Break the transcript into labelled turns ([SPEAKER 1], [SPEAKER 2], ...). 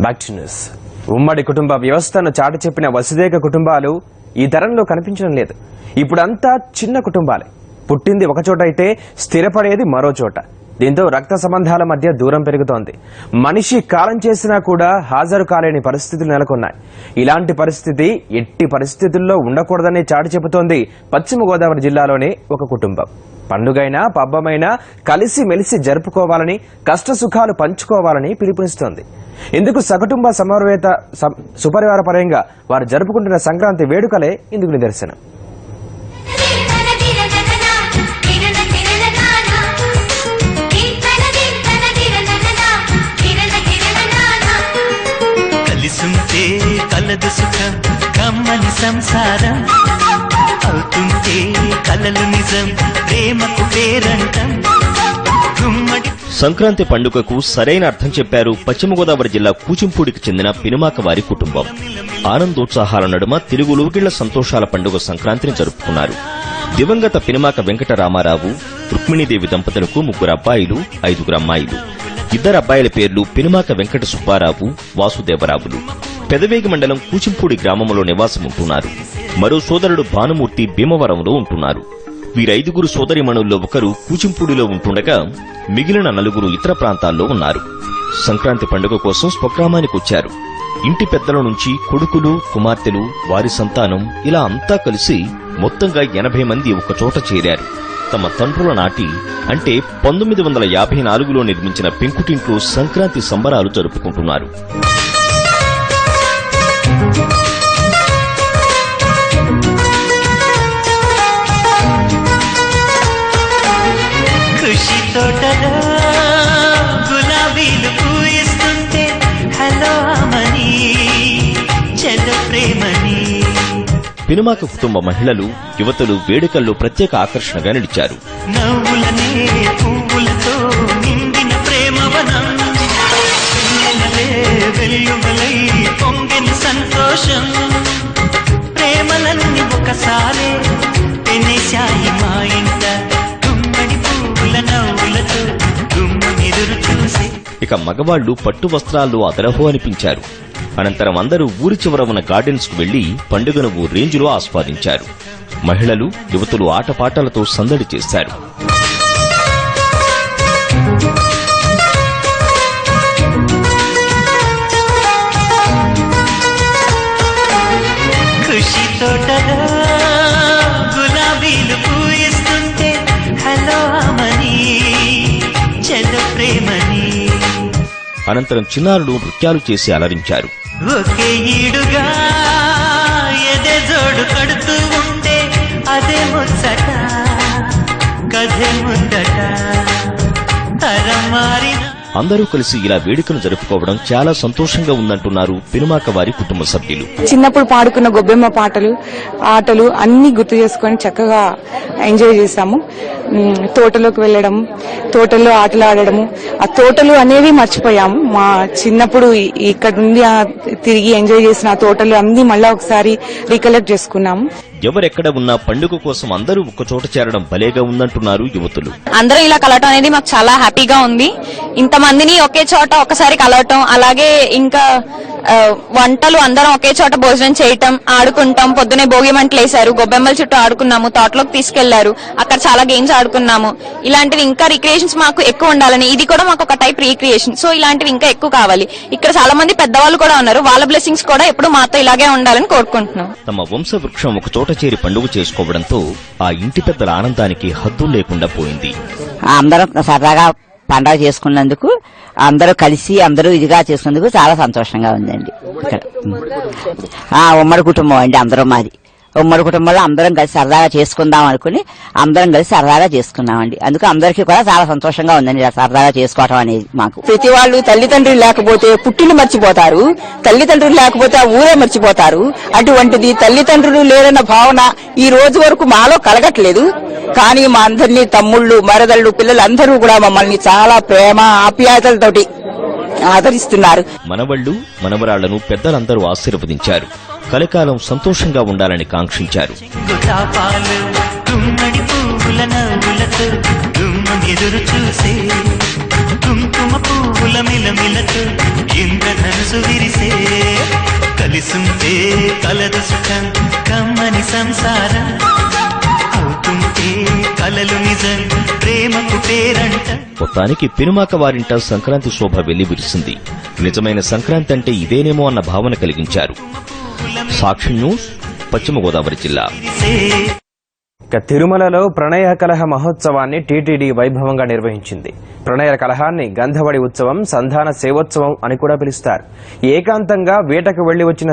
[SPEAKER 1] Back to news. ఉమ్మడి కుటుంబ వ్యవస్థను చాటి చెప్పిన వసుదేక కుటుంబాలు ఈ తరంలో కనిపించడం లేదు. ఇప్పుడంతా చిన్న కుటుంబాలే. పుట్టింది ఒక చోట అయితే స్థిరపడేది మరో చోట. దీంతో రక్త సంబంధాల మధ్య దూరం పెరుగుతోంది. మనిషి కాలం చేసినా కూడా హాజరు కాలేని పరిస్థితులు నెలకొన్నాయి. ఇలాంటి పరిస్థితి ఎట్టి పరిస్థితుల్లో ఉండకూడదని చాటి చెబుతోంది పశ్చిమ గోదావరి జిల్లాలోనే ఒక కుటుంబం. పండుగైనా పబ్బమైనా కలిసి మెలిసి జరుపుకోవాలని, కష్ట సుఖాలు పంచుకోవాలని పిలుపునిస్తోంది. ఇందుకు సకుటుంబ సమన్వయత సుపరివార పరంగా వారు జరుపుకుంటున్న సంక్రాంతి వేడుకలే ఇందుకు నిదర్శనం.
[SPEAKER 2] కలిసుంటే కలదు సుఖం, కమ్మని సంసారం అవుతుంటే కలలు నిజం, ప్రేమకు పేరంటం.
[SPEAKER 3] సంక్రాంతి పండుగకు సరైన అర్థం చెప్పారు పశ్చిమ గోదావరి జిల్లా కూచింపూడికి చెందిన పినుమాక వారి కుటుంబం. ఆనందోత్సాహాల నడుమ తిరుగు లోగిళ్ల సంతోషాల పండుగ సంక్రాంతిని జరుపుకున్నారు. దివంగత పినుమాక వెంకట రామారావు, రుక్మిణీదేవి దంపతులకు 3 అబ్బాయిలు, 5 అమ్మాయిలు. 2 అబ్బాయిల పేర్లు పినుమాక వెంకట సుబ్బారావు, వాసుదేవరావులు. పెదవేగి మండలం కూచింపూడి గ్రామంలో నివాసముంటున్నారు. మరో సోదరుడు భానుమూర్తి భీమవరంలో ఉంటున్నారు. వీరైదుగురు సోదరిమణుల్లో ఒకరు కూచింపూడిలో ఉంటుండగా మిగిలిన 4 ఇతర ప్రాంతాల్లో ఉన్నారు. సంక్రాంతి పండుగ కోసం స్వగ్రామానికి వచ్చారు. ఇంటి పెద్దల నుంచి కొడుకులు, కుమార్తెలు, వారి సంతానం ఇలా అంతా కలిసి మొత్తంగా 80 మంది ఒకచోట చేరారు. తమ తండ్రుల నాటి అంటే 1954లో నిర్మించిన పెంకుటింట్లో సంక్రాంతి సంబరాలు జరుపుకుంటున్నారు.
[SPEAKER 2] తోటలో గులాబీలు పూయిస్తుంటే హలో అమని చెల్ల ప్రేమని.
[SPEAKER 3] పినుమాక కుటుంబ మహిళలు, యువతులు వేడుకల్లో ప్రత్యేక ఆకర్షణగా నిలిచారు.
[SPEAKER 2] నవ్వులనే పువ్వులతో నిండిన ప్రేమవనం, వెల్లువలై పొంగిన సంతోషం, ప్రేమలన్నీ ఒకసారే పెనేశాయి మా ఇంట.
[SPEAKER 3] ఇక మగవాళ్లు పట్టు వస్త్రాల్లో అదరహో అనిపించారు. అనంతరం అందరూ ఊరి చివర ఉన్న గార్డెన్స్ కు వెళ్లి పండుగను ఓ రేంజ్లో ఆస్వాదించారు. మహిళలు, యువతులు ఆటపాటలతో సందడి చేశారు.
[SPEAKER 2] ఖుషి తోటలో గులాబీలు పూయిస్తుంటే హలో అమని చెల్ల ప్రేమని.
[SPEAKER 3] అనంతరం చిన్నారులు నృత్యాలు చేసి అలరించారు.
[SPEAKER 2] ఒకే ఈడుగా ఎదే జోడు కడుతూ ఉంటే అదే ముచ్చట కథే ముందట తరం మారిన.
[SPEAKER 3] అందరూ కలిసి ఇలా వేడుకను జరుపుకోవడం చాలా సంతోషంగా ఉందంటున్నారు పినుమాక వారి కుటుంబ సభ్యులు.
[SPEAKER 4] చిన్నప్పుడు పాడుకున్న గొబ్బెమ్మ ఆటలు అన్ని గుర్తు చేసుకుని చక్కగా ఎంజాయ్ చేశాము. తోటలోకి వెళ్లడం, తోటల్లో ఆటలు ఆడడము, ఆ తోటలు అనేవి మర్చిపోయాము. మా చిన్నప్పుడు ఇక్కడ నుండి తిరిగి ఎంజాయ్ చేసిన ఆ తోటలు అన్ని మళ్ళా ఒకసారి రీకలెక్ట్ చేసుకున్నాము.
[SPEAKER 3] ఎవరెక్కడ ఉన్నా పండుగ కోసం అందరూ ఒక్కచోట చేరడం భలేగా ఉందంటున్నారు యువతులు.
[SPEAKER 5] అందరూ ఇలా కలవటం అనేది మాకు చాలా హ్యాపీగా ఉంది. ఇంతమందిని ఒకే చోట ఒకసారి కలవటం, అలాగే ఇంకా వంటలు అందరం ఒకే చోట భోజనం చేయటం, ఆడుకుంటాం. పొద్దునే భోగి మంటలు వేశారు, గొబ్బెమ్మల చుట్టూ ఆడుకున్నాము, తోటలోకి తీసుకెళ్లారు, అక్కడ చాలా గేమ్స్ ఆడుకున్నాము. ఇలాంటివి ఇంకా రిక్రియేషన్స్ మాకు ఎక్కువ ఉండాలని, ఇది కూడా మాకు ఒక టైప్ రిక్రియేషన్. సో ఇలాంటివి ఇంకా ఎక్కువ కావాలి. ఇక్కడ చాలా మంది పెద్దవాళ్ళు కూడా ఉన్నారు, వాళ్ళ బ్లెస్సింగ్స్ కూడా ఎప్పుడు మాతో ఇలాగే ఉండాలని కోరుకుంటున్నాం.
[SPEAKER 3] తమ వంశవృక్షం ఒక చోట చేరి పండుగ చేసుకోవడంతో ఆ ఇంటి పెద్దల ఆనందానికి హద్దులు లేకుండా పోయింది.
[SPEAKER 6] అందరం సరదాగా పండుగ చేసుకున్నందుకు, అందరూ కలిసి అందరూ ఇదిగా చేసుకున్నందుకు చాలా సంతోషంగా ఉందండి. ఉమ్మడి కుటుంబం అండి, అందరం మాది ఉమ్మడి కుటుంబంలో అందరం కలిసి సరదాగా చేసుకుందాం అనుకుని అందరం కలిసి సరదాగా చేసుకున్నామండి. అందుకు అందరికీ కూడా చాలా సంతోషంగా ఉందండి సరదాగా చేసుకోవటం అనేది. మాకు
[SPEAKER 4] ప్రతి వాళ్ళు తల్లిదండ్రులు లేకపోతే పుట్టిని మర్చిపోతారు, తల్లిదండ్రులు లేకపోతే ఆ ఊరే మర్చిపోతారు. అటువంటిది తల్లిదండ్రులు లేరన్న భావన ఈ రోజు వరకు మాలో కలగట్లేదు. కానీ మా అందరినీ తమ్ముళ్ళు, మరదళ్ళు, పిల్లలు అందరూ కూడా మమ్మల్ని చాలా ప్రేమ ఆప్యాయతలతోటి ఆదరిస్తున్నారు.
[SPEAKER 3] మనవళ్లు, మనవరాళ్లను పెద్దలందరూ ఆశీర్వదించారు. కలకాలం సంతోషంగా ఉండాలని కాంక్షించారు.
[SPEAKER 2] గుమ్మడి పువ్వుల నవ్వులతో గుమ్మ ఎదురు చూసే కుంకుమ పువ్వుల మిలమిలతో ఇంద్రధనుసు విరిసే కలిసుంటే కలదు సుఖం కమ్మని సంసారం అవుతుంటే కలలు నిజం ప్రేమకు పేరంట.
[SPEAKER 3] మొత్తానికి పినుమాక వారింట సంక్రాంతి శోభ వెల్లివిరిసింది. నిజమైన సంక్రాంతి అంటే ఇదేనేమో అన్న భావన కలిగించారు. సాక్షి న్యూస్, పశ్చిమ గోదావరి జిల్లా.
[SPEAKER 1] ఇక తిరుమలలో ప్రణయ కలహ మహోత్సవాన్ని టీటీడీ వైభవంగా నిర్వహించింది. ప్రణయ కలహాన్ని గంధవడి ఉత్సవం, సంధాన సేవోత్సవం అని కూడా పిలుస్తారు. ఏకాంతంగా వేటకు వెళ్లి వచ్చిన